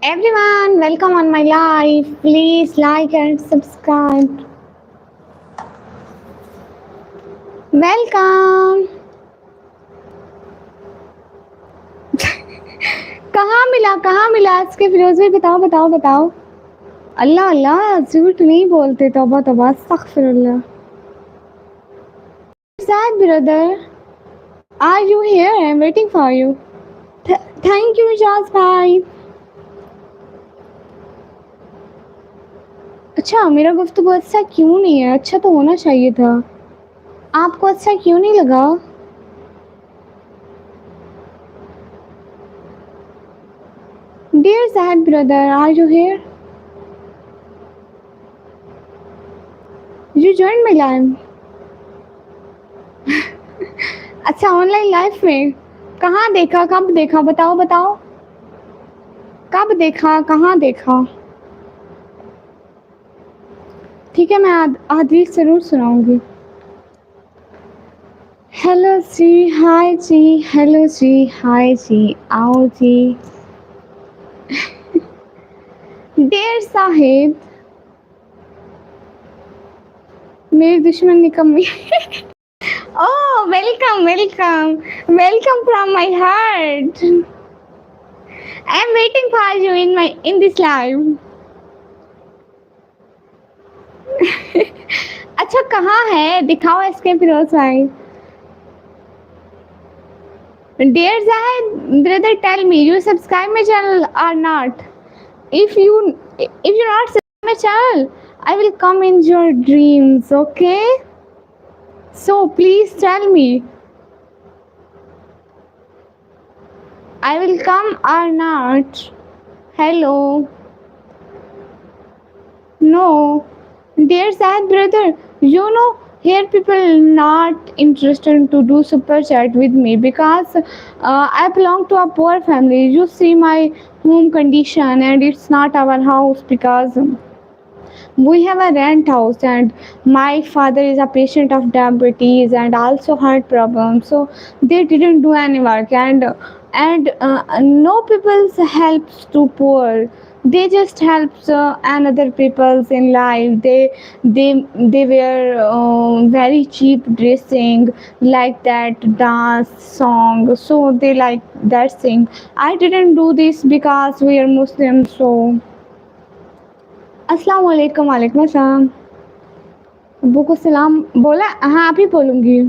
Everyone, welcome on my live. Please like and subscribe. Welcome. कहाँ मिला इसके फिरोज भाई बताओ। अल्लाह अल्लाह झूठ नहीं बोलते तौबा अस्तगफिरुल्लाह. Sad brother, are you here? I'm waiting for you. Thank you Jaz भाई. अच्छा मेरा गुफ्तगू अच्छा क्यों नहीं है? अच्छा तो होना चाहिए था. आपको अच्छा क्यों नहीं लगा? Dear sad brother, are you here? You joined my live. अच्छा ऑनलाइन लाइफ में कहाँ देखा, कब देखा, बताओ. कब देखा, कहाँ देखा? ठीक है, मैं आधी ज़रूर सुनाऊंगी. हेलो जी, हाय जी, हेलो जी, हाय जी, आओ जी. डेर साहिब, मेरी दुश्मन निकम्मी. Oh, welcome from my heart. I'm waiting for you in this live. अच्छा कहाँ है? दिखाओ इसके फिरोज भाई. Dear Zahid, brother, tell me, you subscribe my channel or not? If you not subscribe my channel, I will come in your dreams. Okay? So please tell me, I will come or not? Hello. No. Dear sad brother, here people not interested to do super chat with me because I belong to a poor family. You see my home condition and it's not our house because we have a rent house and my father is a patient of diabetes and also heart problems, so they didn't do any work and no people's helps to poor. They just helps another people's in life. They wear very cheap dressing, like that dance song, so they like that thing. I didn't do this because we are Muslims. So अस्सलाम वालेकुम. वालेकुम अस्सलाम. अब्बू को सलाम बोला. हाँ आप ही बोलूँगी.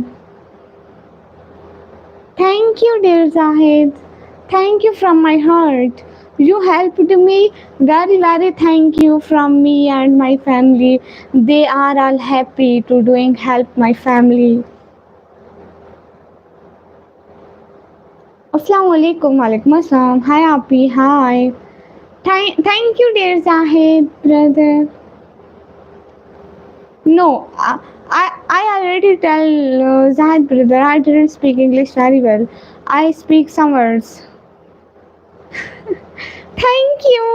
Thank you dear Zahid. Thank you from my heart. You helped me very thank you from me and my family. They are all happy to doing help my family. अस्सलाम वालेकुम. वालेकुम अस्सलाम. Hi Api. Hi. Thank you dear Zahid brother. No, I already tell Zahid brother, I didn't speak English very well. I speak some words. Thank you.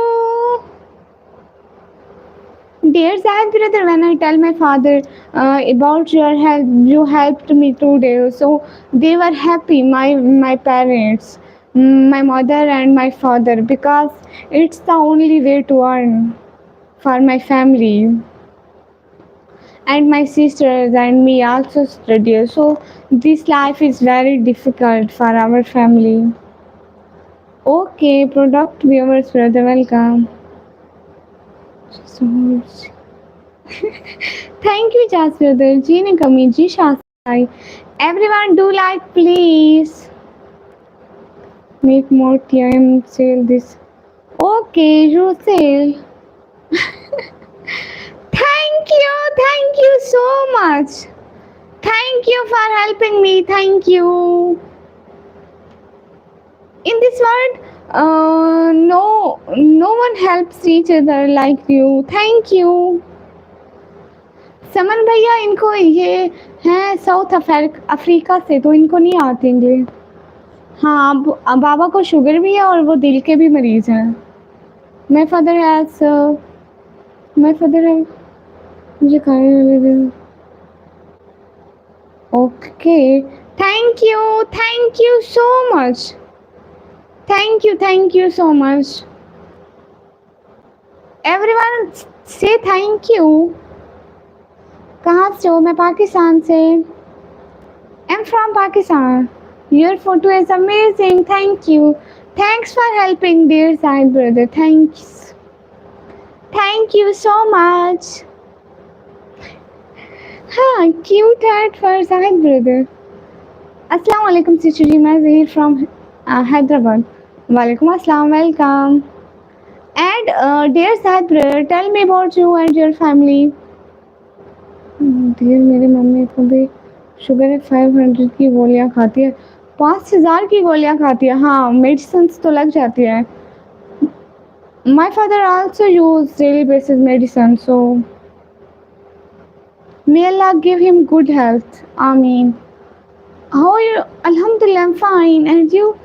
Dear Zahid brother, when I tell my father about your help, you helped me today. So they were happy, my parents, my mother and my father, because it's the only way to earn for my family. And my sisters and me also study, so this life is very difficult for our family. Okay, product viewers brother, welcome. So thank you Jas brother. Ji ne kami ji Shasai. Everyone do like please. Make more TM sell this. Okay, you sell. Thank you so much. Thank you for helping me. Thank you. In this world, no one helps each other like you. Thank you. समन भैया, इनको ये हैं south Africa से, तो इनको नहीं आते English. हाँ, बाबा को शुगर भी है और वो दिल के भी मरीज हैं. माय फादर है मुझे खाने. Okay, thank you so much. Thank you so much. Everyone say thank you. कहाँ से हो? मैं पाकिस्तान से. I'm from Pakistan. Your photo is amazing. Thank you. Thanks for helping, dear Sahid brother. Thanks. Thank you so much. हाँ, cute hat for Sahid brother. Assalamu alaikum, Sister ji. मैं Zahir from Hyderabad. Walaikum assalam. Welcome. And dear Sahid brother, tell me about you and your family. Dear मेरी mummy को भी sugar है 500 की गोलियां खाती है 5000 की गोलियां खाती है हाँ मेडिसिन तो लग जाती है My father also use daily basis medicine so may Allah give him good health Ameen. How are you? Alhamdulillah I'm fine and you?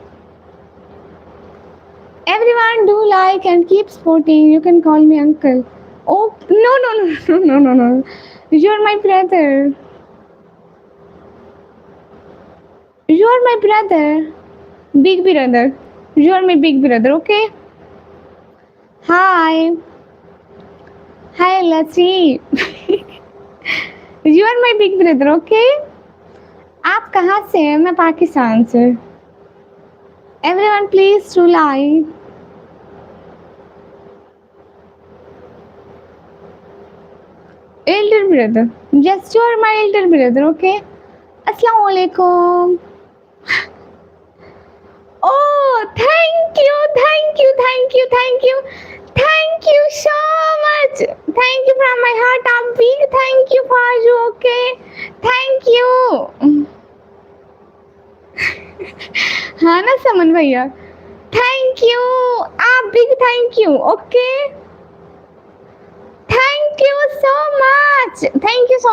Everyone do like and keep supporting. You can call me uncle. Oh no. You're my brother. You're my brother. Big brother. You're my big brother, okay? Hi. Hi, Lassie. You are my big brother, okay? आप कहाँ से हैं? मैं पाकिस्तान से. Everyone please do like. Elder brother. Just you are my elder brother, okay? Assalamu alaikum. Oh, thank you. Thank you so much. Thank you from my heart. A big thank you for you, okay? Thank you. हाँ ना समन भैया. Thank you. A big thank you, okay? Thank you so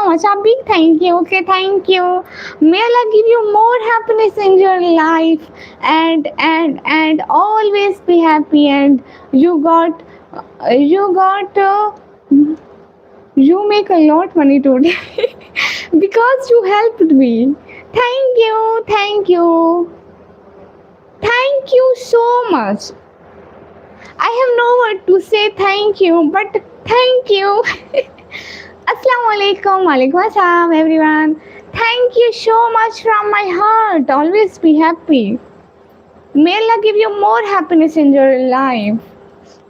much. A big thank you. Okay, thank you. May Allah give you more happiness in your life and always be happy. And you make a lot money today because you helped me. Thank you so much. I have no word to say thank you, but thank you. Assalamu alaikum. Walaikum assalam, everyone. Thank you so much from my heart. Always be happy. May Allah give you more happiness in your life.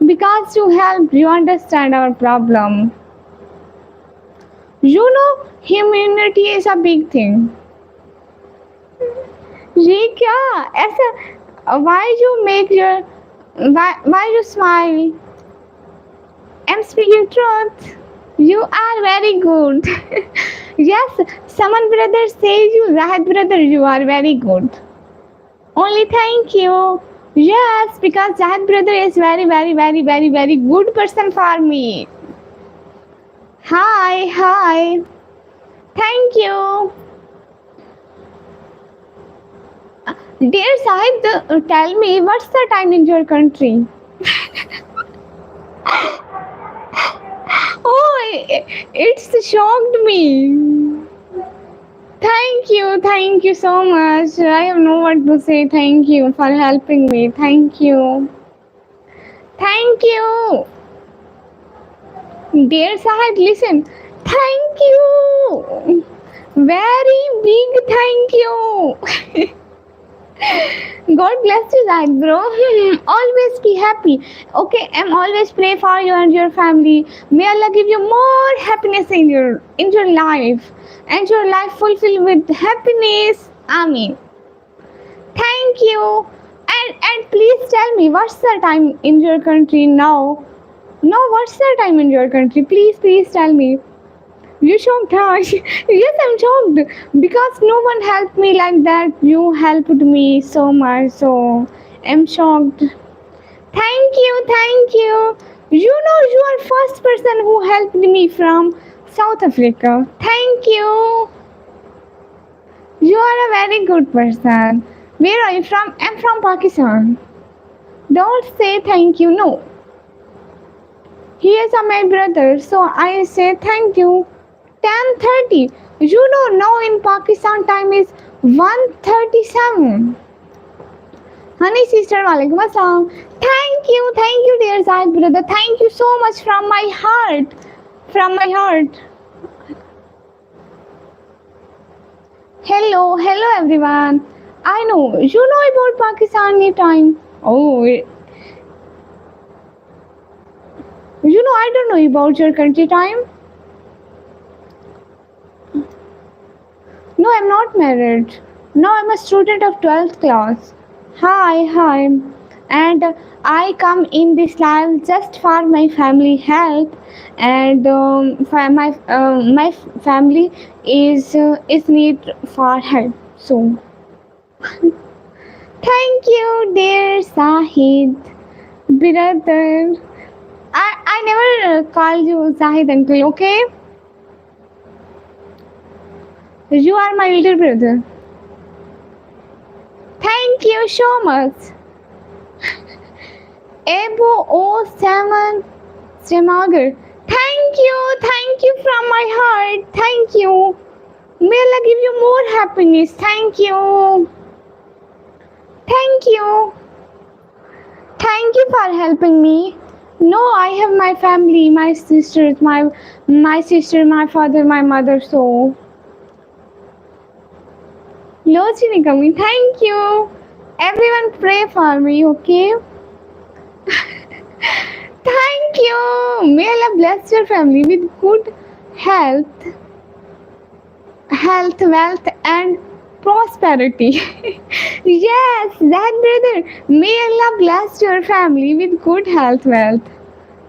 Because you help, you understand our problem. You know, humanity is a big thing. ये क्या ऐसा why you smile I'm speaking truth you are very good yes Saman brother says you Zahid brother you are very good only thank you yes because Zahid brother is very good person for me hi thank you Dear Sahid, tell me what's the time in your country? Oh, it's shocked me. Thank you so much. I have no word to say. Thank you for helping me. Thank you. Dear Sahid, listen. Thank you. Very big thank you. God bless you, Zach, bro. Always be happy. Okay, I'm always pray for you and your family. May Allah give you more happiness in your life and your life fulfilled with happiness. Ameen. Thank you. And please tell me what's the time in your country now? No, what's the time in your country? Please tell me. You shocked, huh? Yes, I'm shocked because no one helped me like that. You helped me so much, so I'm shocked. Thank you. You know, you are first person who helped me from South Africa. Thank you. You are a very good person. Where are you from? I'm from Pakistan. Don't say thank you. No. He is my brother, so I say thank you. 10:30. You know now in Pakistan time is 1:37. Honey sister, walaikum assalam. Thank thank you, dear Zahid brother. Thank you so much from my heart. From my heart. Hello everyone. I know you know about Pakistani time. Oh, I don't know about your country time. No, I'm not married. No, I'm a student of 12th class. Hi. And I come in this life just for my family help, and my family is need for help. So thank you, dear Sahid, brother. I never call you Sahid uncle. Okay, you are my little brother. Thank you so much. Ebo O Salmon Semagar. Thank you from my heart. Thank you. May Allah give you more happiness. Thank you. Thank you. Thank you for helping me. No, I have my family, my sisters, my sister, my father, my mother. So, Lochi Nikami, thank you. Everyone pray for me, okay? Thank you. May Allah bless your family with good health, wealth, and prosperity. Yes, that brother. May Allah bless your family with good health, wealth.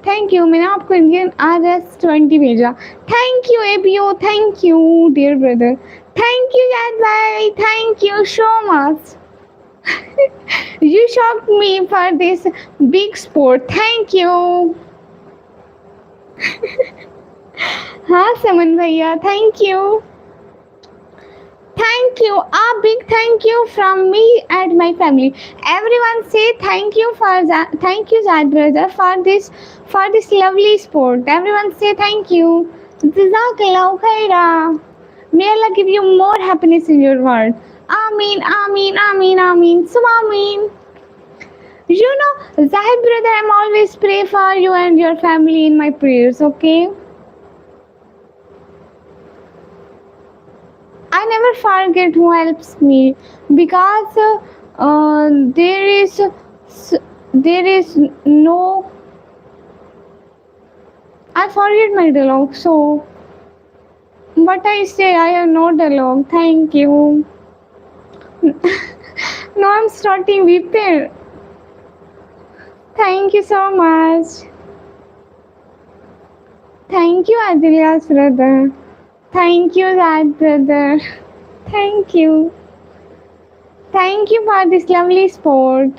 Thank you मैंने आपको Indian RS20 भेजा thank you ABO thank you dear brother thank you याद भाई thank you so much you shocked me for this big sport thank you हाँ समन भैया thank you thank you a big thank you from me and my family everyone say thank you for thank you Zad brother for this lovely sport everyone say thank you jazakallahu khaira may Allah give you more happiness in your world Ameen sum ameen you know Zahid brother I'm always pray for you and your family in my prayers okay I never forget who helps me because there is no I forget my dialogue so but I say I have no dialogue thank you now I'm starting repair thank you so much thank you Adilia's brother Thank you, Dad, brother. Thank you. Thank you for this lovely sport.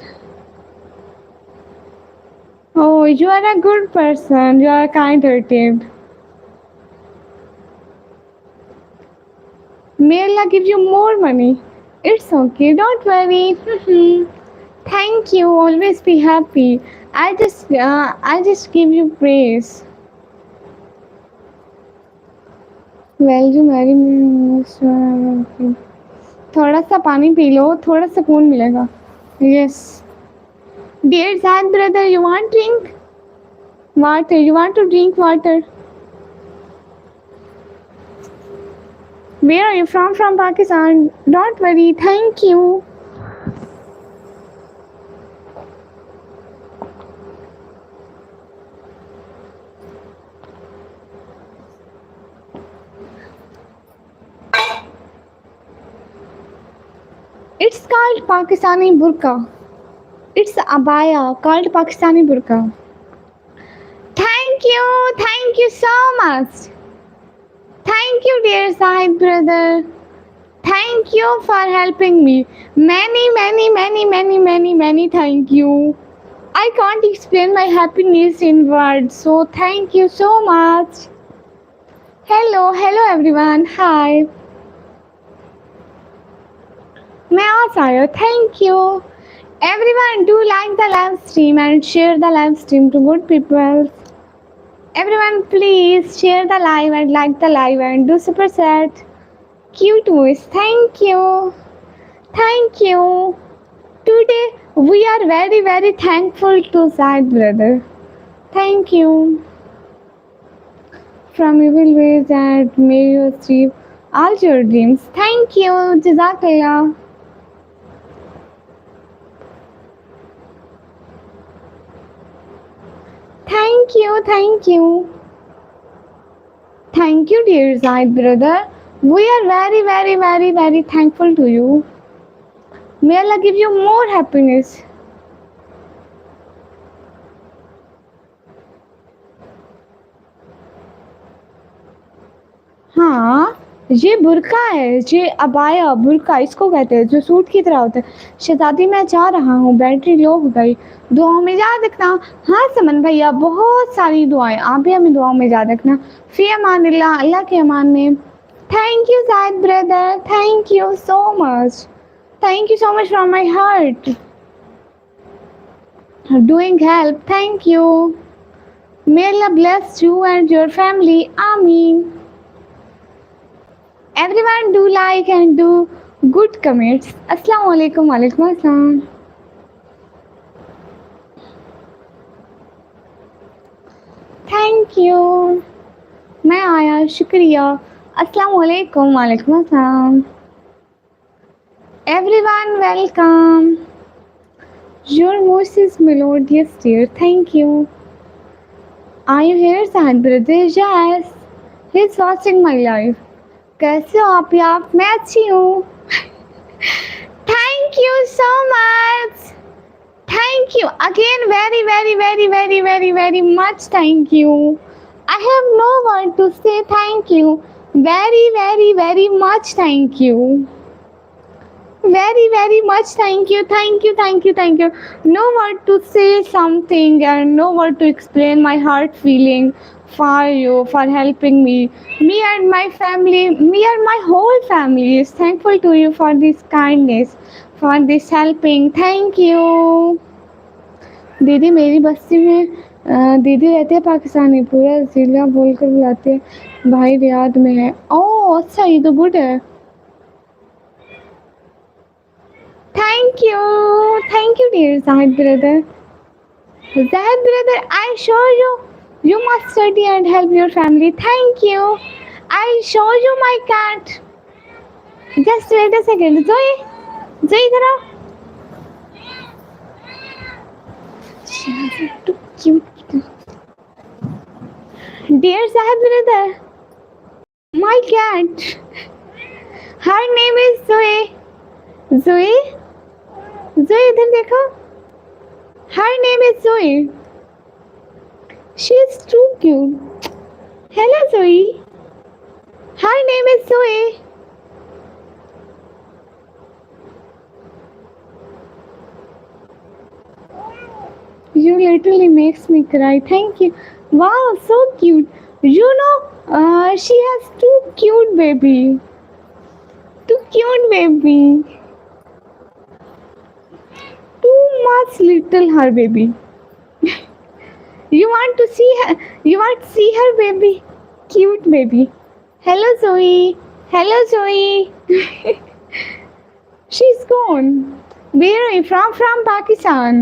Oh, you are a good person. You are kind-hearted. May Allah give you more money. It's okay. Don't worry. Thank you. Always be happy. I just give you praise. Well, you marry me. थोड़ा सा पानी P low थोड़ा सुकून मिलेगा yes dear Zad brother you want drink water you want to drink water where are you from Pakistan don't worry thank you It's called Pakistani burqa. It's abaya called Pakistani burqa. Thank you so much. Thank you, dear Sahib brother. Thank you for helping me. Many thank you. I can't explain my happiness in words, so thank you so much. Hello everyone. Hi. मैं आज आया thank you everyone do like the live stream and share the live stream to good people everyone please share the live and like the live and do super chat cute voice thank you Today we are very very thankful to Zahid brother. Thank you from evil ways and may you achieve all your dreams. Thank you, Jazakallah. Thank you, thank you. Thank you, dear Zahid brother. We are very, very, very, very thankful to you. May Allah give you more happiness. हाँ, ये बुर्का है, ये abaya बुर्का इसको कहते हैं जो suit की तरह होता है। शहजादी मैं जा रहा हूँ, बैटरी लो हो गई। दुआओं में याद रखना। हाँ समन भैया, बहुत सारी दुआएं, आप भी हमें दुआओं में याद रखना। फी अमानिल्लाह, अल्लाह के अमान में। Thank you Zahid brother, thank you so much, thank you so much from my heart. Doing help, thank you. May Allah bless you and your family. Ameen. Everyone do like and do good comments. Assalamu alaikum. Walaikum assalam. Thank you. मैं आया, शुक्रिया। अस्सलाम वालेकुम, वालेकुम अस्सलाम। Everyone welcome. Your voice is melodious, dear. Thank you. Are you here, Sahad brother? Yes. He's watching my life. कैसे हो आप? मैं अच्छी हूँ। Thank you so much. Thank you again, very, very, very, very, very, very much. Thank you. I have no word to say thank you. Very, very, very much thank you. Very, very much thank you, thank you, thank you, thank you. No word to say something and no word to explain my heart feeling for you, for helping me. Me and my family, me and my whole family is thankful to you for this kindness, for this helping. Thank you. दीदी मेरी बस्ती में दीदी रहते हैं पाकिस्तानी, पूरा ज़िला बोलकर बुलाते हैं। भाई रियाद में है। ओह अच्छा, ये तो गुड है। Thank you dear Zahid brother. Zahid brother, I show you. You must study and help your family. Thank you. I show you my cat. Just wait a second. Zoe, Zoe इधर आओ। Too cute. Dear Zahid brother, my cat. Her name is Zoe. Zoe, Zoe इधर देखो। Her name is Zoe. She is too cute. Hello Zoe. Her name is Zoe. You literally makes me cry. Thank you. Wow, so cute. You know, she has two cute baby. Two cute baby. Too much little her baby. You want to see her? You want to see her baby? Cute baby. Hello Zoe. Hello Zoe. She's gone. Where are you from? From Pakistan.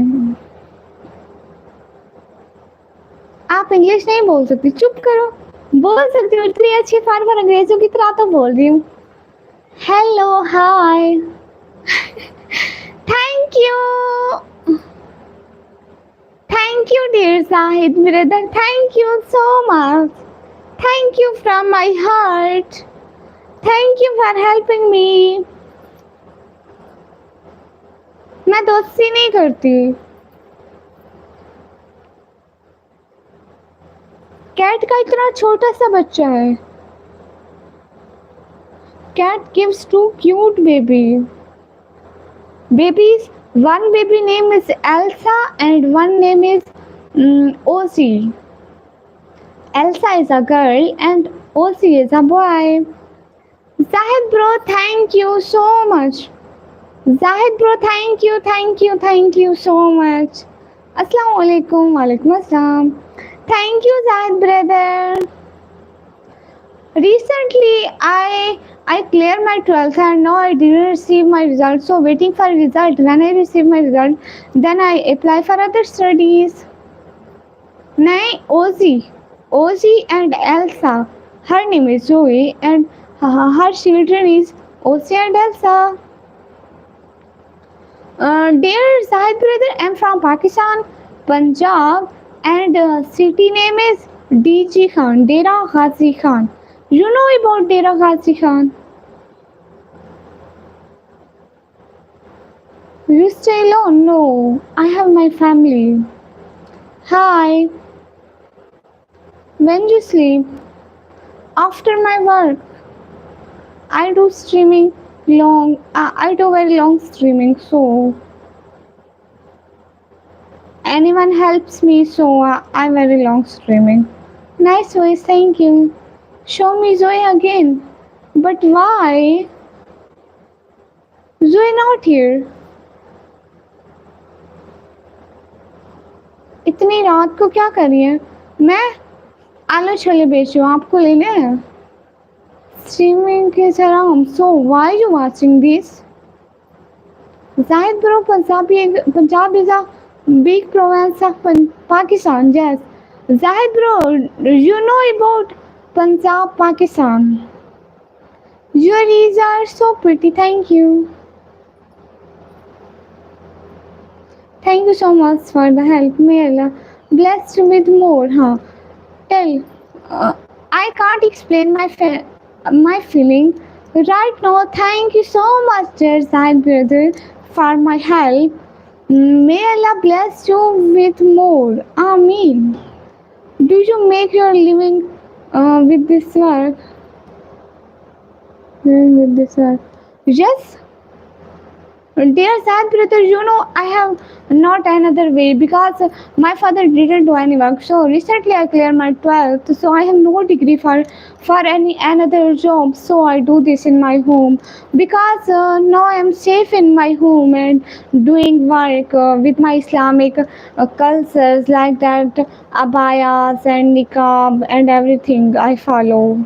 आप English नहीं बोल सकती, चुप करो। बोल सकती हूँ, इतनी अच्छी फार्मर अंग्रेजों की तरह तो बोल रही हूँ। Hello hi. Thank you. Thank you, dear Zahid brother. Thank you so much. Thank you from my heart. Thank you for helping me. मैं दोस्ती नहीं करती। कैट का इतना छोटा सा बच्चा है। Cat gives two cute babies. Babies, one baby name is Elsa and one name is Ozzy. Elsa is a girl and Ozzy is a boy. Zahid bro, thank you so much. Zahid bro, thank you, thank you, thank you so much. Assalamu alaikum, walaikum assalam. Thank you Zahid brother. Recently, I cleared my 12th and now I didn't receive my result. So waiting for result. When I receive my result, then I apply for other studies. Nay, Ozzy and Elsa. Her name is Zoe and her children is Ozzy and Elsa. Dear Zahid brother, I'm from Pakistan, Punjab, and city name is DG Khan, Dera Ghazi Khan. You know about Dera Ghazi Khan? You stay alone? No, I have my family. Hi, when you sleep? After my work, I do streaming long. I do very long streaming, so anyone helps me, so I very long streaming. Nice voice, thank you. Show me Zoe again. But why? Zoe not here. इतनी रात को क्या कर रही है? मैं आलू छोले बेच रही हूँ, आपको लेने हैं? Streaming is haram. So why you watching this? Zahid bro, Punjab is a big province of Pakistan. Yes. Zahid bro, you know about Punjab, Pakistan. Your eyes are so pretty. Thank you. Thank you so much for the help. May Allah blessed with more. Huh? Tell. Uh, I can't explain my feeling right now. Thank you so much, dear Zahid brother, for my help. May Allah bless you with more. Ameen. Do you make your living with this work? With this work? Yes. Dear sad brother, you know I have not another way because my father didn't do any work. So recently I cleared my 12th, so I have no degree for any another job. So I do this in my home because now I am safe in my home and doing work with my Islamic cultures like that, abayas and niqab and everything I follow.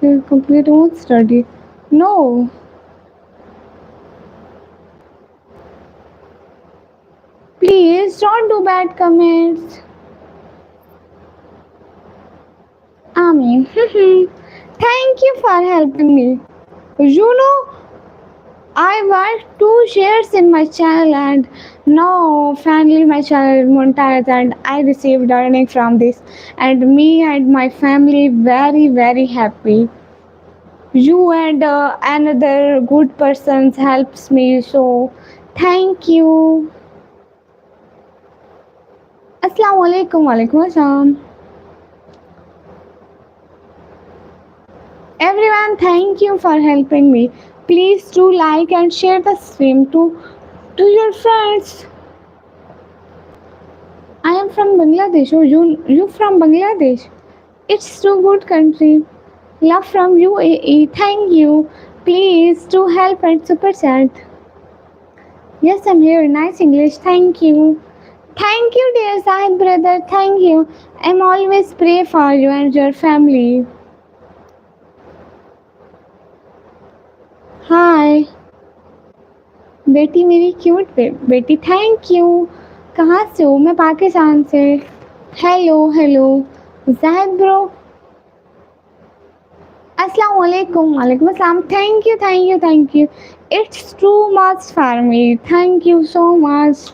You complete won't study. No. Please don't do bad comments. Amin. Thank you for helping me. You know, I worked 2 years in my channel and now finally my channel monetized and I received earning from this and me and my family very happy. You and another good person helps me so thank you. Assalamu alaikum. Walaikum assalam. Everyone, thank you for helping me. Please do like and share the stream to your friends. I am from Bangladesh. Oh, you from Bangladesh? It's too good country. Love from UAE. Thank you. Please do help and super chat. Yes, I'm here. Nice English. Thank you. Thank you, dear Sahib brother. Thank you. I'm always pray for you and your family. हाय बेटी मेरी cute बेटी thank you कहाँ से हो मैं पाकिस्तान से hello hello Zahid bro अस्सलाम वालेकुम वालेकुम अस्सलाम thank you it's too much for me thank you so much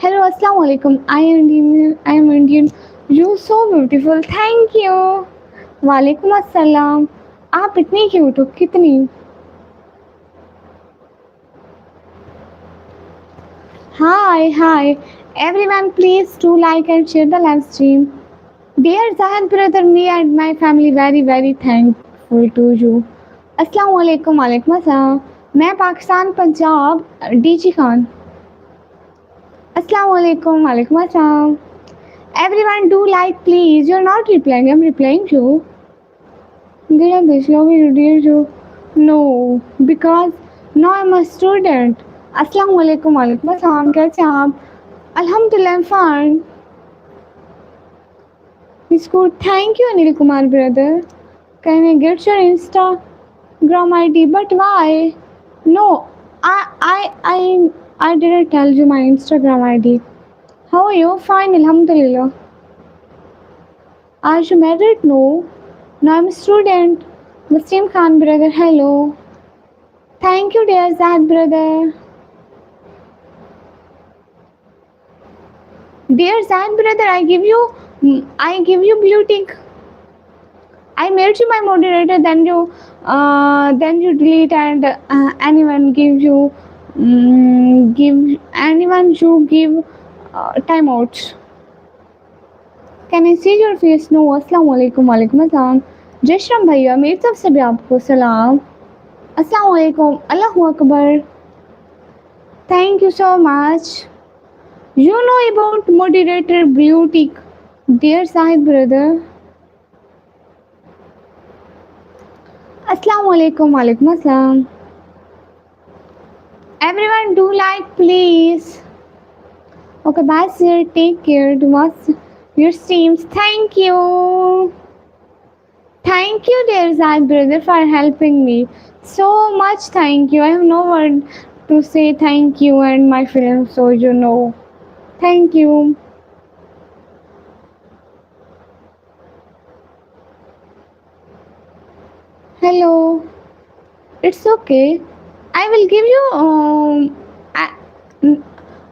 hello अस्सलाम वालेकुम I am Indian you so beautiful thank you वालेकुम अस्सलाम आप इतनी क्यूट हो कितनी Hi, everyone, please do like and share the live stream. Dear Zahid brother, me and my family very thankful to you. Assalamu alaikum, walaikum assalam. मैं Pakistan Punjab DG Khan अस्सलाम वालेकुम वालेकुम अस्सलाम everyone do like please you're not replying I'm replying you did I miss you dear you no because now I'm a student अस्सलाम वालेकुम वालेकुम अस्सलाम कैसे हैं आप अल्हम्दुलिल्लाह fine it's good thank you Anil Kumar brother Can I get your Instagram ID? But why? No, I didn't tell you my Instagram ID. How are you? Fine, Alhamdulillah. Are you married? No. No, I'm a student. Muslim Khan brother, hello. Thank you, dear Zad brother. Dear Zad brother, I give you blue tick. I made you my moderator. Then you delete and anyone give you give anyone you give timeouts. Can I see your face? No. अस्सलाम वालेकुम वालेकुम अस्सलाम. जशरम भैया मेरी तरफ से भी आपको सलाम. अस्सलाम वालेकुम. अल्लाहु Akbar. Thank you so much. You know about moderator blue tick, dear Sahib brother. Assalamu alaikum walaikum assalam. Everyone do like please. Okay, bye sir. Take care. Do watch your streams. Thank you. Thank you, dear Zad brother, for helping me. So much thank you. I have no word to say thank you and my feelings, so you know. Thank you. Hello. It's okay. I will give you. Mm,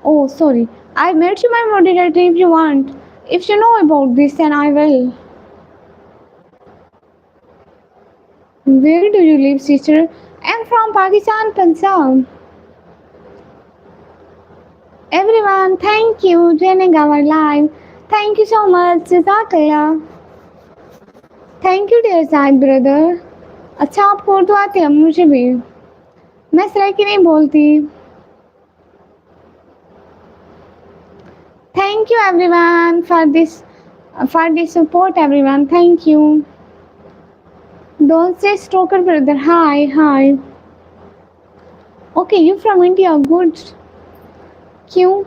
oh, sorry. I made you my moderator if you want. If you know about this, then I will. Where do you live, sister? I'm from Pakistan, Punjab. Everyone, thank you joining our live. Thank you so much, Jazakallah. Thank you, dear Zaid brother. अच्छा आपको उर्दू आती है? मुझे भी. मैं सराइकी नहीं बोलती. Thank you everyone for this support everyone. Thank you. Don't say stalker brother. Hi. Okay, you from India. Good. क्यों?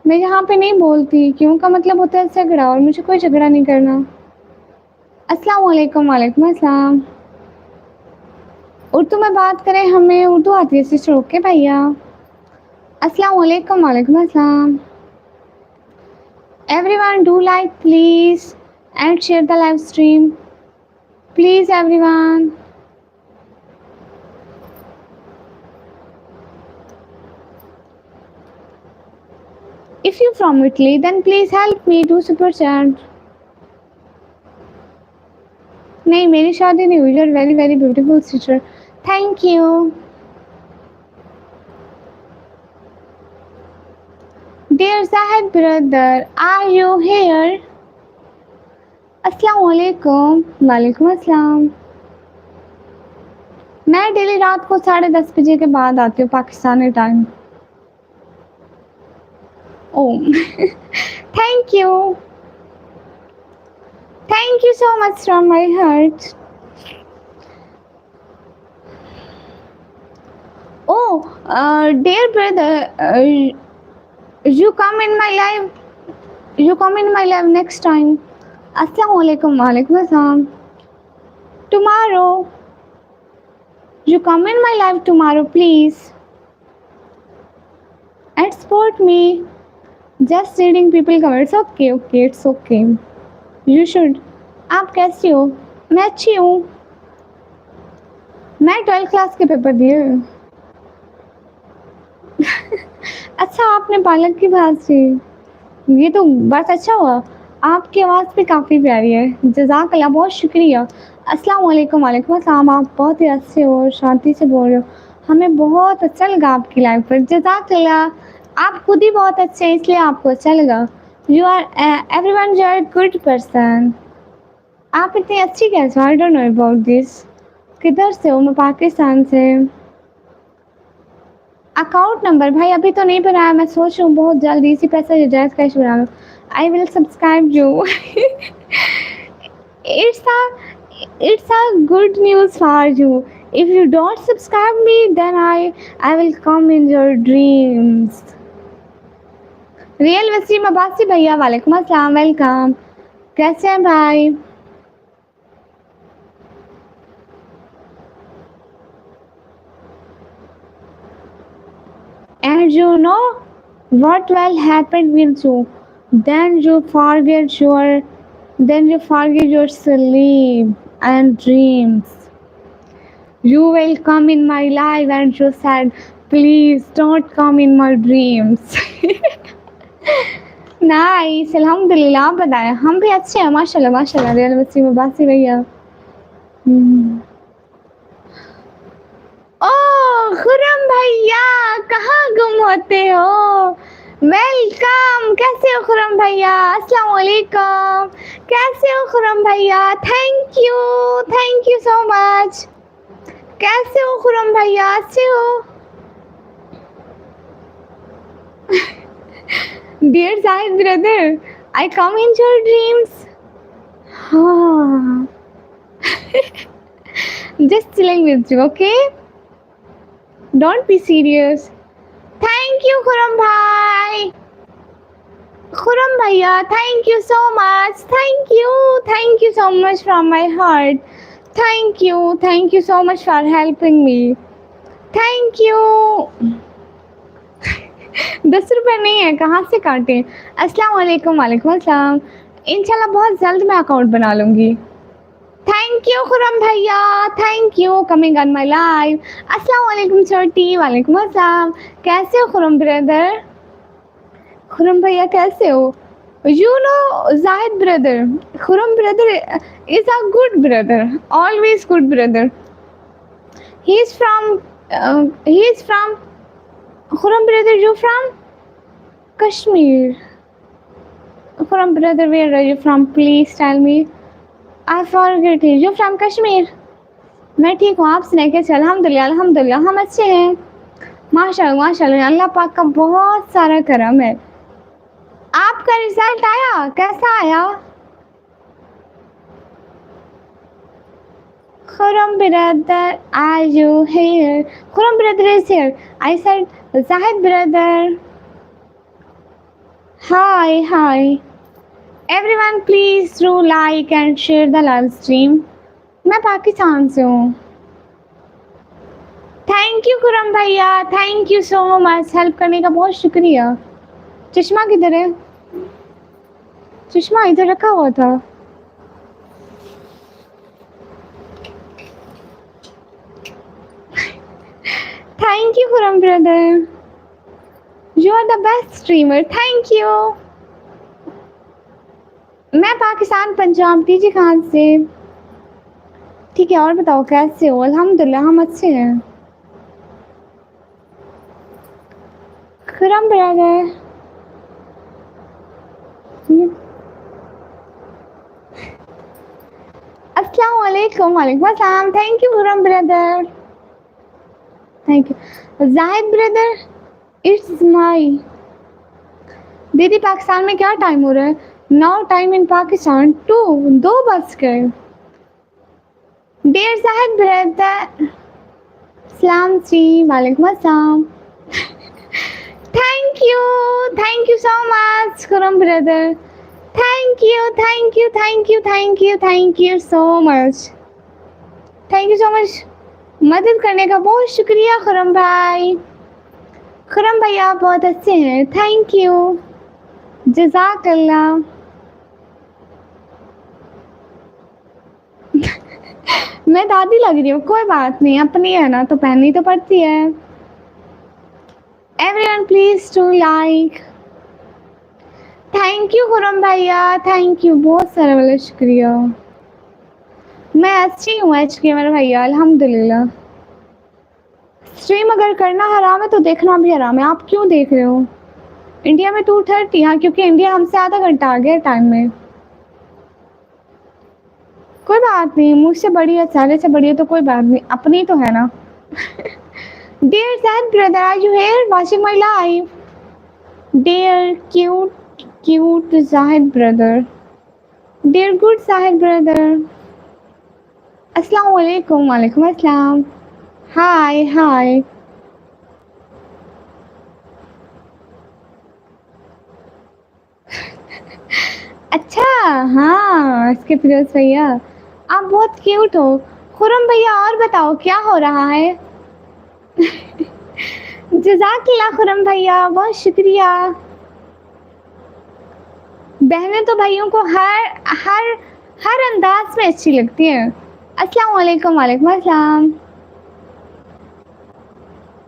मैं यहाँ पे नहीं बोलती. क्यों का मतलब होता है झगड़ा, और मुझे कोई झगड़ा नहीं करना. अस्सलाम वालेकुम वालेकुम अस्सलाम. उर्दू में बात करें, हमें उर्दू आती है सिस्टर. ओके भैया. अस्सलाम वालेकुम वालेकुम अस्सलाम. Everyone do like please and share the live stream. Please everyone. If you from Italy, then please help me do super chat. नहीं, मेरी शादी नहीं हुई. You're very very beautiful sister. Thank you. Dear Zahid brother, are you here? अस्सलाम वालेकुम. वालेकुम अस्सलाम. मैं डेली रात को 10:30 बजे के बाद आती हूँ Pakistani time. Oh, thank you. Thank you so much from my heart. Oh, dear brother, you come in my live. You come in my live next time. Assalamu alaikum walaikum assalam. Tomorrow. You come in my live tomorrow, please. And support me. Just reading people comments. Okay, it's okay. You should. आप कैसी हो? मैं अच्छी हूँ. मैं 12th class के paper दिए. अच्छा, आपने पालक की भाजी. ये तो बस अच्छा हुआ. आपकी आवाज़ भी काफ़ी प्यारी है. जज़ाकल्लाह, बहुत शुक्रिया. अस्सलाम वालेकुम वालेकुम अस्सलाम. आप बहुत ही अच्छे हो और शांति से बोल रहे हो. हमें बहुत अच्छा लगा आपकी लाइव पर. जज़ाकल्लाह. आप खुद ही बहुत अच्छे हैं, इसलिए आपको अच्छा लगा. You are everyone, you are good person. आप इतनी अच्छी कैसे? I don't know about this. किधर से हो? मैं पाकिस्तान से. अकाउंट नंबर भाई अभी तो नहीं बनाया. मैं सोच रही हूँ बहुत जल्दी इसी पैसा जायज़ कैश बना लूँ. I will subscribe you. it's a good news for you. If you don't subscribe me, then I will come in your dreams. Real Waseem Abbasi भैया, वालेकुम अस्सलाम. वेलकम. कैसे हैं भाई? and you know what will happen with you? Then you forget your then you forget your sleep and dreams. You will come in my life and you said, please don't come in my dreams. Nice अल्हम्दुलिल्लाह। आप बताएं, हम भी अच्छे हैं माशाल्लाह माशाल्लाह। Real बस्ती में बासी भैया। ओह खुरम भैया, कहाँ गुम होते हो? वेलकम। कैसे हो खुरम भैया? अस्सलाम वालेकुम। कैसे हो खुरम भैया? Thank you so much. कैसे हो खुरम भैया? अच्छे हो? Dear Sahid brother, I come in your dreams. हाँ, just chilling with you, okay? Don't be serious. Thank you, Khurram bhai. Khurram bhaiya, thank you so much. Thank you so much from my heart. Thank you so much for helping me. Thank you. 10 रुपये नहीं है, कहाँ से काटें? अस्सलाम वालेकुम। वालेकुम अस्सलाम। इंशाल्लाह बहुत जल्द मैं अकाउंट बना लूँगी। थैंक यू खुरम भैया, thank you coming on my live. अस्सलाम वालेकुम छोटी। वालेकुम अस्सलाम। कैसे हो खुरम ब्रदर? खुरम भैया कैसे हो? You know Zahid brother, Khurram brother is a good brother, always good brother. He is from Khurram brother, you from Kashmir? Khurram brother, where are you from? Please tell me. I forget it. You from Kashmir? मैं ठीक हूँ, आप सुनाइए कैसे? अल्हम्दुलिल्लाह अल्हम्दुलिल्लाह हम अच्छे हैं माशाल्लाह माशाल्लाह। अल्लाह पाक का बहुत सारा करम है। आपका रिजल्ट आया? कैसा आया? Khurram brother, are you here? Khurram brother is here. I said Zahid brother hi. Everyone please do like and share the live stream. मैं पाकिस्तान से हूँ। थैंक यू खुरम भैया, thank you so much. Help करने का बहुत शुक्रिया। चश्मा किधर है? चश्मा इधर रखा हुआ था। Thank you Khurram brother, you are the best streamer. Thank you. मैं पाकिस्तान पंजाब। दीजिए कहाँ से? ठीक है, और बताओ कैसे हो? अल्हम्दुलिल्लाह हम अच्छे हैं। खुरम ब्रदर अस्सलाम वालेकुम। वालेकुम अस्सलाम। Thank you Khurram brother, thank you. Zahid brother it's my. दीदी पाकिस्तान में क्या टाइम हो रहा है? नाउ टाइम इन पाकिस्तान 2 बज गए। डियर जाहिद ब्रदर, सलाम जी। वालेकुम अस्सलाम। Thank you so much Khurram brother. Thank you so much. मदद करने का बहुत शुक्रिया खुरम भाई। खुरम भाई आप बहुत अच्छे हैं। थैंक यू, जज़ाकल्लाह। मैं दादी लग रही हूँ, कोई बात नहीं, अपनी है ना तो पहननी तो पड़ती है। Everyone please to like. Thank you Khurram भैया, थैंक यू, बहुत सारा वाला शुक्रिया। मैं अच्छी हूँ एच के मेरे भैया, अल्हम्दुलिल्लाह। स्ट्रीम अगर करना हराम है तो देखना भी हराम है। आप क्यों देख रहे हो? इंडिया में 2:30। हाँ, क्योंकि इंडिया हमसे आधा घंटा आगे टाइम में। कोई बात नहीं, मुझसे बड़ी है, सारे से बड़ी है तो कोई बात नहीं, अपनी तो है ना। Dear sad brother, are you here watching my live? Dear cute Zahid brother, dear good Zahid brother, अस्सलाम वालेकुम। वालेकुम अस्सलाम। हाय। अच्छा, हाँ इसके फिरोज भैया आप बहुत क्यूट हो। खुरम भैया और बताओ क्या हो रहा है? जज़ाकल्लाह खुरम भैया, बहुत शुक्रिया। बहनें तो भाइयों को हर हर अंदाज में अच्छी लगती हैं। अस्सलाम वालेकुम। वालेकुम अस्सलाम।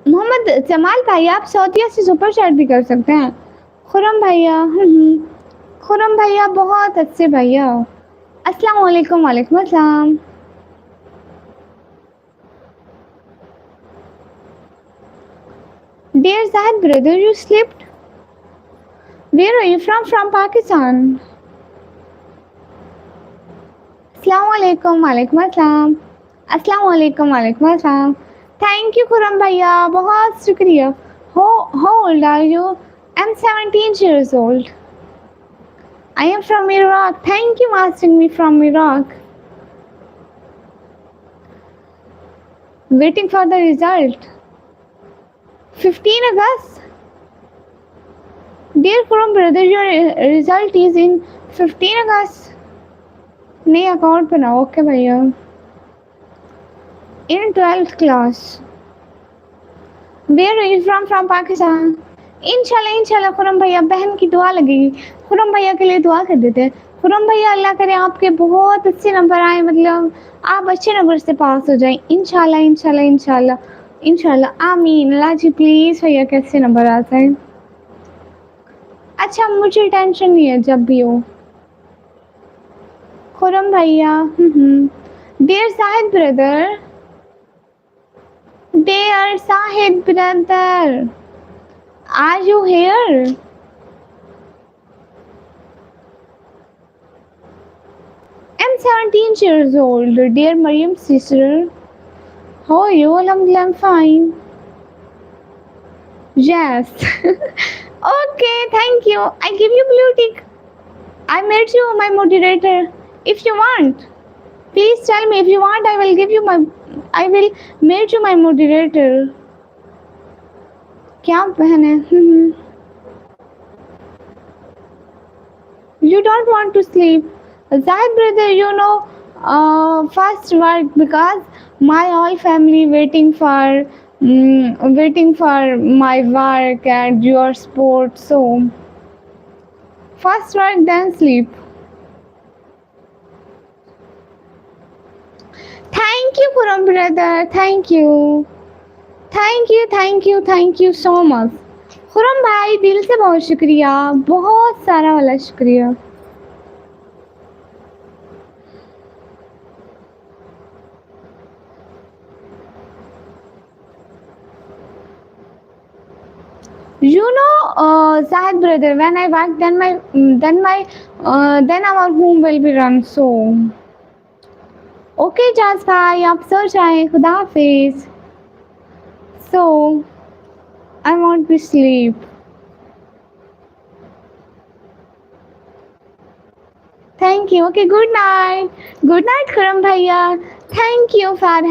मोहम्मद जमाल भाई, आप सऊदीया से सुपर चैट भी कर सकते हैं। खुरम भैया, खुरम भैया बहुत अच्छे भैया। अस्सलाम वालेकुम। वालेकुम अस्सलाम। Dear Zahid brother, you slept? Where are you from? From Pakistan. अस्सलाम वालेकुम। वालेकुम अस्सलाम। अस्सलाम वालेकुम। वालेकुम अस्सलाम। थैंक यू खुरम भैया, बहुत शुक्रिया। How old are you? I'm 17 years old. I am from Iraq. Thank you for asking me from Iraq. Waiting for the result. 15 August. Dear Kuram brother, your result is in 15 August. नहीं account बनाओ। Okay भैया। In 12th class. Where are you from? From Pakistan. इंशाल्लाह खुरम भैया, बहन की दुआ लगेगी। खुरम भैया के लिए दुआ कर देते हैं। खुरम भैया, अल्लाह करे आपके बहुत अच्छे नंबर आए, मतलब आप अच्छे नंबर से पास हो जाएं। इंशाल्लाह इंशाल्लाह इंशाल्लाह इंशाल्लाह आमीन। अल्लाह जी प्लीज़ भैया के अच्छे नंबर आ जाएं। अच्छा, मुझे टेंशन नहीं है जब भी हो। खुरम भैया, dear Sahid brother, dear Sahid brother, are you here? I'm 17 years old, dear Mariam's sister. How are you? Alhamdulillah, I'm fine. Yes. Okay, thank you. I give you blue tick. I made you my moderator. If you want, please tell me. If you want, I will make you my moderator. क्या बहन है? You don't want to sleep. Zahid brother, you know, fast work because my whole family waiting for my work and your sport. So fast work then sleep. Thank you, Kuram brother. Thank you. Thank you so much. Khurram भाई, दिल से बहुत शुक्रिया, बहुत सारा वाला शुक्रिया। You know, Zahid brother, when I work, then our home will be run. So, okay, Jaz bhai, आप सो जाएं, खुदा हाफिज. So, I want to sleep. Thank you. Okay, good night. Good night, Khurram भैया. Thank you for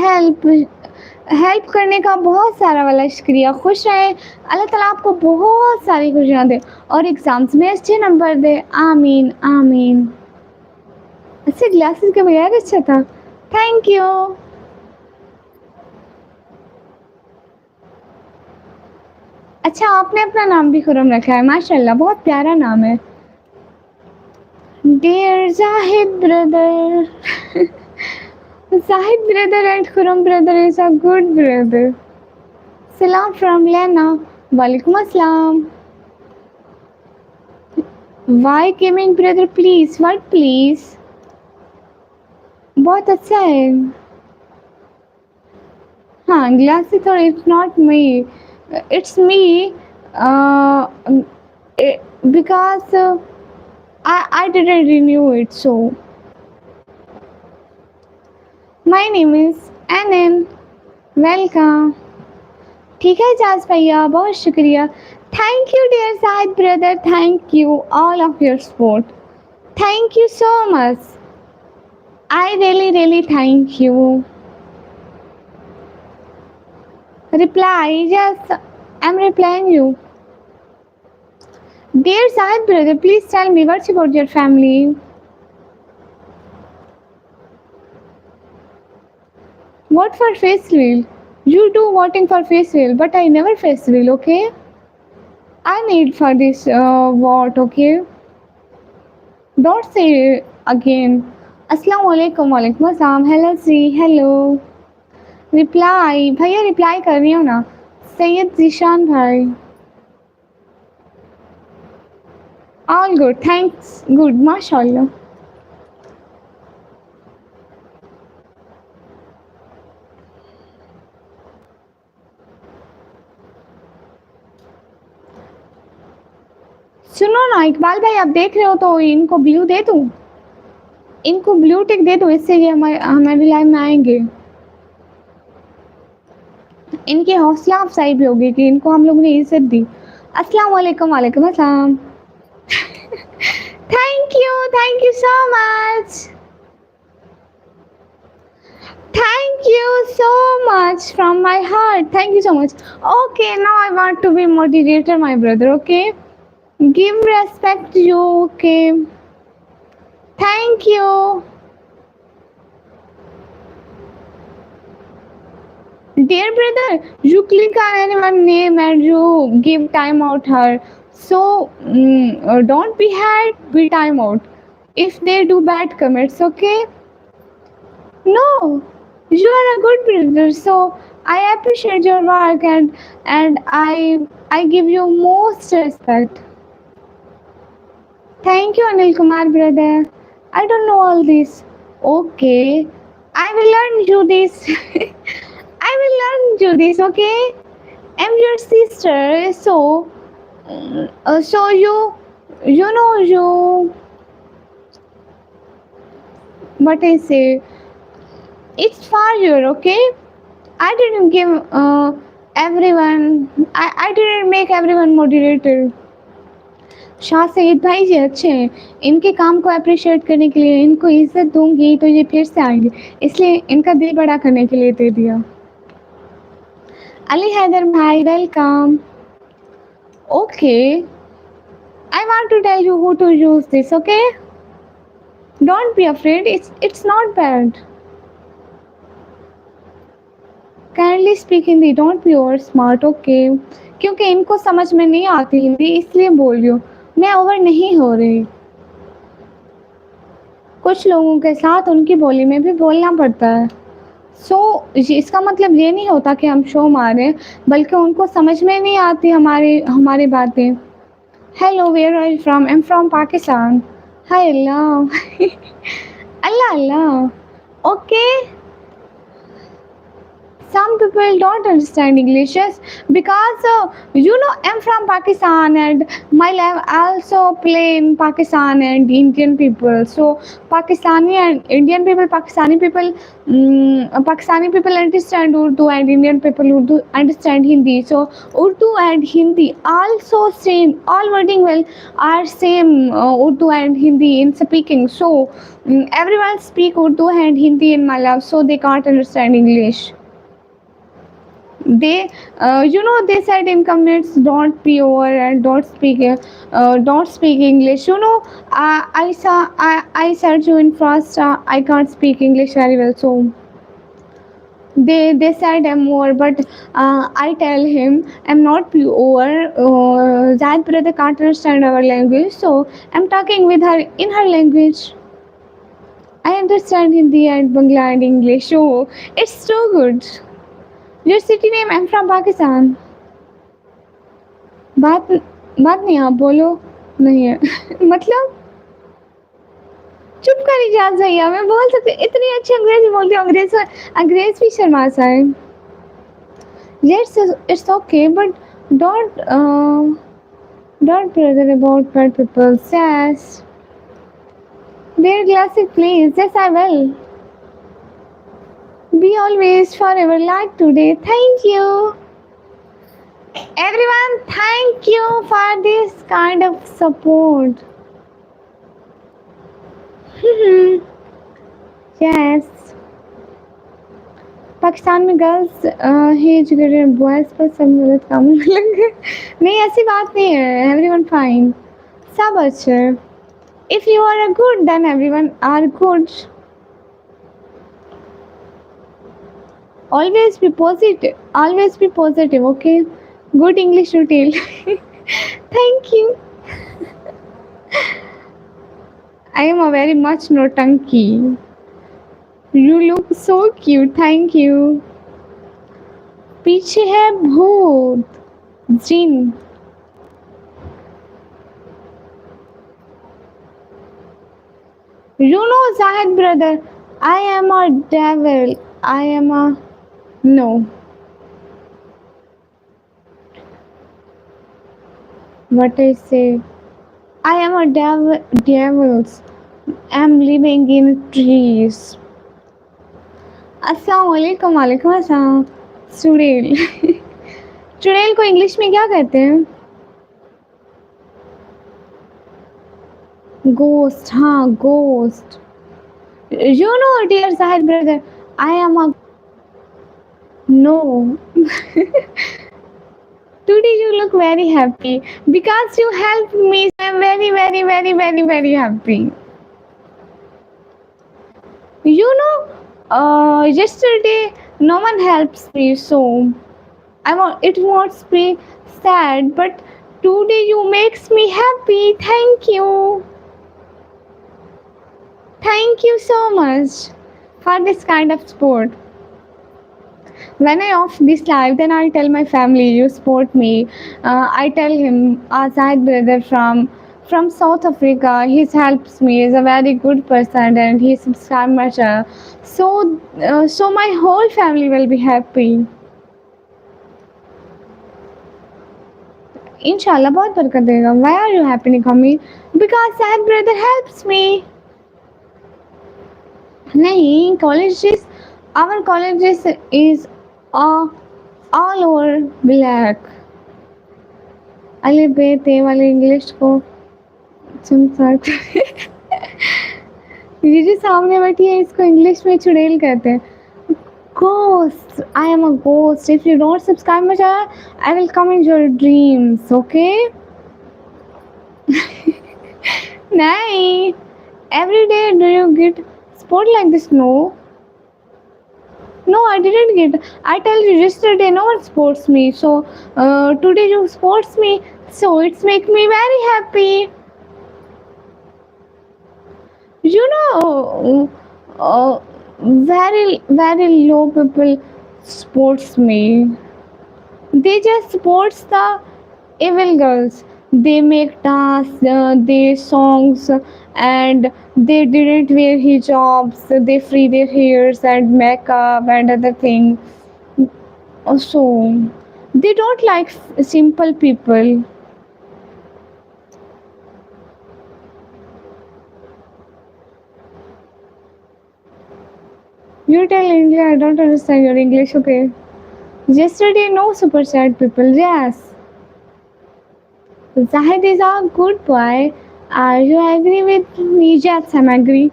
हेल्प करने का बहुत सारा वाला शुक्रिया। खुश रहे, अल्लाह ताला आपको बहुत सारी खुशियाँ दे और एग्ज़ाम्स में अच्छे नंबर दे। आमीन आमीन। अच्छे ग्लासेस के बगैर अच्छा था। Thank you. अच्छा, आपने अपना नाम भी खुरम रखा है, माशाल्लाह, बहुत प्यारा नाम है। Dear Zahid brother, Zahid brother and Khurram brother is a good brother. Salam from Lena. Walaikum assalam. Why gaming brother please? What please? बहुत अच्छा है। हाँ, glasses or it's not me. It's me. Because I didn't renew it, so. My name is NN. Welcome. ठीक है जाज भैया, बहुत शुक्रिया। Thank you dear Zahid brother, thank you all of your support, thank you so much, I really thank you. Reply, yes I am replying you. Dear Zahid brother, please tell me what's about your family. What for face reveal? You do voting for face real, but I never face real, okay? I need for this vote, okay? Don't say again. Assalamu alaikum, walaikum assalam. Hello, see, hello. Reply भैया reply कर रही हूँ ना. सैयद जीशान भाई. All good thanks good माशाल्लाह. सुनो ना इकबाल भाई आप देख रहे हो तो इनको ब्लू दे दूँ. इनको ब्लू टिक दे दो इससे ये हमारी लाइव में आएंगे. इनकी हौसला अफजाई भी होगी कि इनको हम लोगों ने इज्जत दी. अस्सलाम वालेकुम वालेकुम अस्सलाम. Thank you so much. Thank you so much from my heart. Thank you so much. Okay, now I want to be moderator, my brother. Okay, give respect to you. Okay, thank you, dear brother. You click on anyone name and you give time out her. So don't be had. Be time out. If they do bad comments, okay. No, you are a good brother, so I appreciate your work and I give you most respect. Thank you, Anil Kumar, brother. I don't know all this. Okay, I will learn you this. I will learn you this. Okay, I'm your sister, so so you know you what I say. It's for you, okay? I didn't give everyone. I didn't make everyone moderator. Shah Saeed भाई जी अच्छे हैं. इनके काम को appreciate करने के लिए इनको इज्जत दूंगी तो ये फिर से आएंगे, इसलिए इनका दिल बड़ा करने के लिए दे दिया. अली हैदर भाई welcome. Okay I want to tell you who to use this. Okay don't be afraid. It's not bad. Kindly speak Hindi. Don't be over smart. Okay क्योंकि इनको समझ में नहीं आती हिंदी इसलिए बोल रही हूँ. मैं ओवर नहीं हो रही. कुछ लोगों के साथ उनकी बोली में भी बोलना पड़ता है. सो इसका मतलब ये नहीं होता कि हम शो मारें, बल्कि उनको समझ में नहीं आती हमारी बातें. Hello where are you from. I am from Pakistan. Hi अल्लाह. अल्लाह अल्लाह. Okay some people don't understand English, yes, because I'm from Pakistan and my life also play in Pakistan and Indian people. So Pakistani and Indian people, Pakistani people understand Urdu and Indian people Urdu understand Hindi. So Urdu and Hindi also same, all wording well are same, Urdu and Hindi in speaking. So everyone speak Urdu and Hindi in my life, so they can't understand English. They they said in comments don't be over and don't speak English. I said you in first, I can't speak English very well, so they said I'm over, but I tell him I'm not be over. That brother can't understand our language, so I'm talking with her in her language. I understand Hindi and Bangla and English, so it's so good. Your city name. I'm from Pakistan. बात बात नहीं आप बोलो. नहीं है. मतलब चुप कर इजाज़ भैया. मैं बोल सकती इतनी अच्छी अंग्रेजी बोलती हूँ. अंग्रेज भी शर्मा सा है. Yes, it's okay, but don't bother about bad people. Yes. Wear glasses, please. Yes, I will. Be always forever like today. Thank you. Everyone, thank you for this kind of support. Yes. Pakistan में girls ही educated boys पर सब गलत काम में लग गए. नहीं ऐसी बात नहीं है. Everyone fine. सब अच्छे. If you are a good then everyone are good. Always be positive. Always be positive, okay? Good English to tell. Thank you. I am a very much notanki. You look so cute. Thank you. पीछे है भूत जिन. You know, Zahid brother, I am a devil. I am a no. What I say? I am a devil. Devils. I'm living in trees. अस्सलाम वालेकुम वालेकुम अस्सलाम. चुड़ैल. चुड़ैल को इंग्लिश में क्या कहते हैं? Ghost. हाँ, ghost. You know, dear Zahid brother, I am a no. Today you look very happy because you helped me. I'm very, very, very, very, very happy. You know, yesterday no one helps me, so it won't be sad. But today you makes me happy. Thank you. Thank you so much for this kind of support. When I off this live, then I tell my family you support me. I tell him Azad brother from South Africa. He helps me. He's a very good person and he subscribed my channel. So my whole family will be happy. Inshallah, बहुत बरकत देगा. Why are you happy, Nikami? Because Azad brother helps me. नहीं, colleges, our colleges is all over black. अले बे ते वाले English को सुन सकते. ये जो सामने बैठी है इसको इंग्लिश में चुड़ैल कहते हैं. Ghost. I am a ghost. If you don't subscribe my channel, I will come in your dreams. Okay? नहीं. Every day do you get sport like this? No. No, I didn't get. I tell you yesterday no one sports me. So today you sports me. So it's make me very happy. You know, very low people sports me. They just sports the evil girls. They make dance, they songs, and they didn't wear hijabs. They free their hairs and makeup and other things. Also, they don't like simple people. You tell English. I don't understand your English. Okay. Yesterday, no super sad people. Yes. Zahid is a good boy. Are you agree with me? Yes, I'm agree.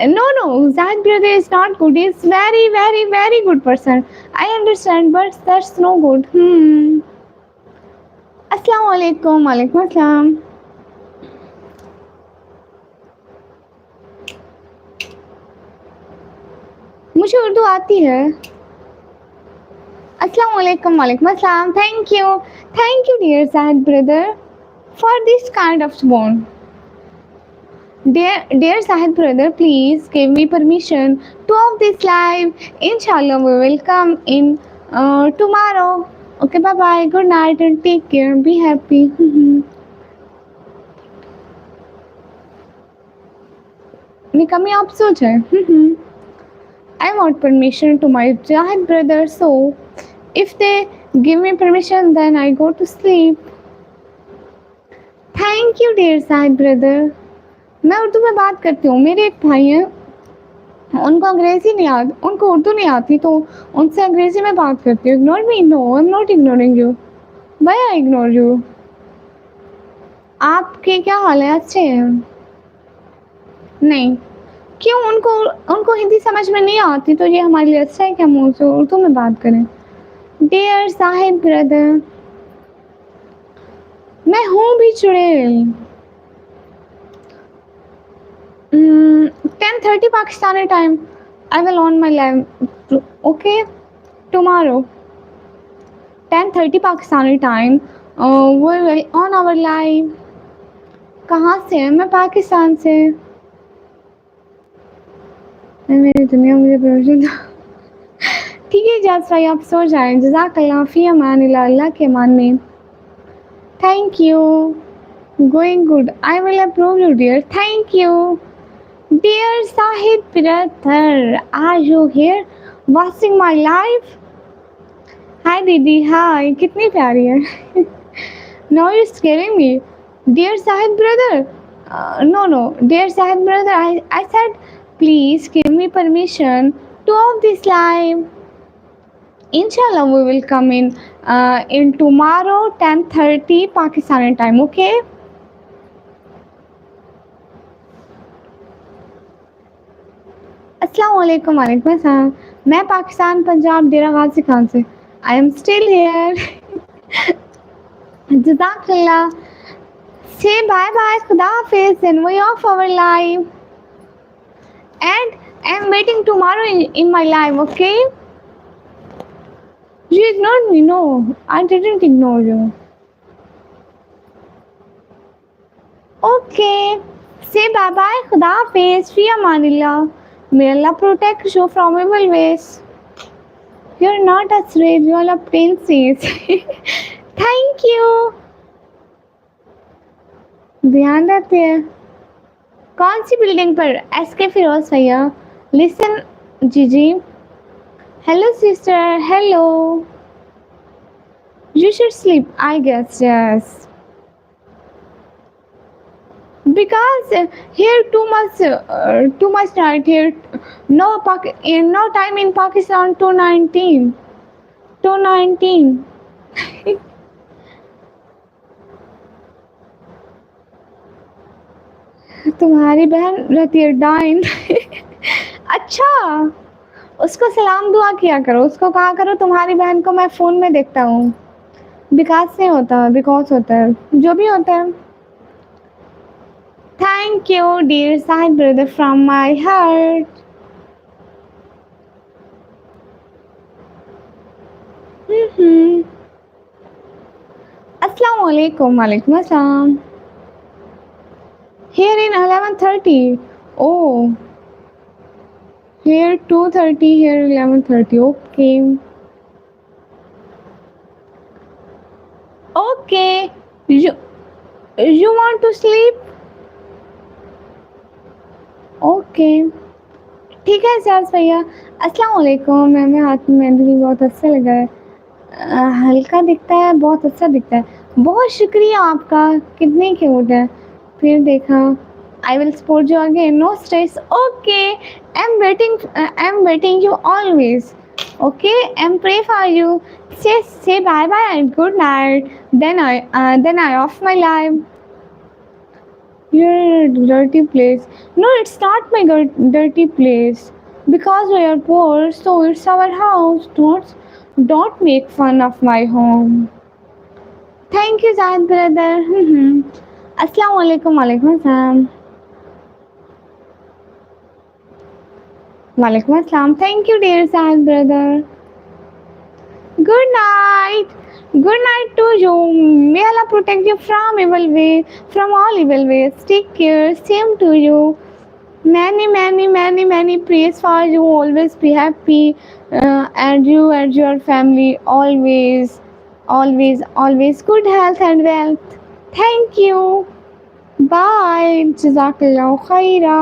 No, Zahid brother is not good. He's very, very, very good person. I understand, but that's no good. Assalamu alaikum. Walaikum assalam. मुझे उर्दू आती है. अस्सलाम वालेकुम वालेकुम अस्सलाम. Thank you dear Zahid brother for this kind of bond. Dear Zahid brother, please give me permission to off this live. Inshallah we will come in tomorrow. Okay, bye bye. Good night and take care. Be happy. निकमी आप सोच है. I want permission to my Zahid brother, so if they give me permission, then I go to sleep. Thank you, dear Zahid brother. मैं उर्दू में बात करती हूँ. मेरे एक भाई हैं, उनको अंग्रेजी नहीं आती, उनको उर्दू नहीं आती, तो उनसे अंग्रेजी में बात करती हूँ. Ignore me? No, I'm not ignoring you. Why I ignore you? आपके क्या हाल है? अच्छे हैं? नहीं. क्यों? उनको हिंदी समझ में नहीं आती, तो ये हमारे लिए अच्छा है कि हम उनसे उर्दू में बात करें. डियर साहिब ब्रदर, मैं हूँ भी चुड़ैल. 10:30 Pakistani time. I will on my live. Okay, tomorrow, 10:30 Pakistani time. We will on our live. कहाँ से है? मैं पाकिस्तान से। मैं मेरी दुनिया मुझे प्रमोशन दो। ठीक है जास भाई आप सो जाएं। जज़ाकल्लाह फ़ी अमानिल्लाह अल्लाह के अमान में। Thank you. Going good. I will approve you, dear. Thank you. Dear Sahid brother, are you here watching my live? Hi दीदी, hi. कितनी प्यारी है. Now you're scaring me. Dear Sahid brother. No. Dear Sahid brother, I said, please give me permission to off this live. Inshallah, we will come in tomorrow 10:30 Pakistani time. Okay? अस्सलाम वालेकुम वालेकुम अस्सलाम। मैं पाकिस्तान पंजाब डेरा गाजी खान से। I am still here. जज़ाकल्लाह। Say bye bye खुदा हाफिज़ and we off our live and I am waiting tomorrow in my live okay. You ignored me. No, I didn't ignore you. Okay. Say bye bye. Khuda Hafiz. Fi Amanillah. May Allah protect you from evil ways. You're not a slave. You're a princess. Thank you. ध्यान रखते हैं। कौन सी building पर? SK Firoz भैया। Listen जीजी। Hello sister. Hello. You should sleep. I guess yes. Because here too much night here. No time in Pakistan. 2:19. 2:19. तुम्हारी बहन रहती है डाइन। अच्छा उसको सलाम दुआ किया करो। उसको कहा करो तुम्हारी बहन को मैं फ़ोन में देखता हूँ। बिकॉज से होता है बिकॉज होता है जो भी होता है। Thank you dear Sahid brother from my heart. अस्सलाम वालेकुम वालेकुम अस्सलाम। Here in 11:30. Oh, here 2:30. Here 11:30. Okay. Okay. You want to sleep? Okay. ठीक है एजाज भैया। अस्सलाम वालेकुम। मैंने हाथ में मेहंदी ली, बहुत अच्छा लगा है। हल्का दिखता है, बहुत अच्छा दिखता है। बहुत शुक्रिया आपका। कितनी क्यूट है। फिर देखा। I will support you again. No stress. Okay. I'm waiting you always. Okay. I'm pray for you. Say bye bye and good night. Then I off my live. You're a dirty place. No, it's not my dirty place. Because we are poor, so it's our house. Don't make fun of my home. Thank you, Zahid brother. Assalamu alaikum. Walaikum assalam. Walaikum assalam. Thank you, dear Zahid brother. Good night. Good night to you. May Allah protect you from all evil ways. Take care. Same to you. Many praise for you. Always be happy, and you and your family always good health and wealth. Thank you. Bye. Jazakallah khaira.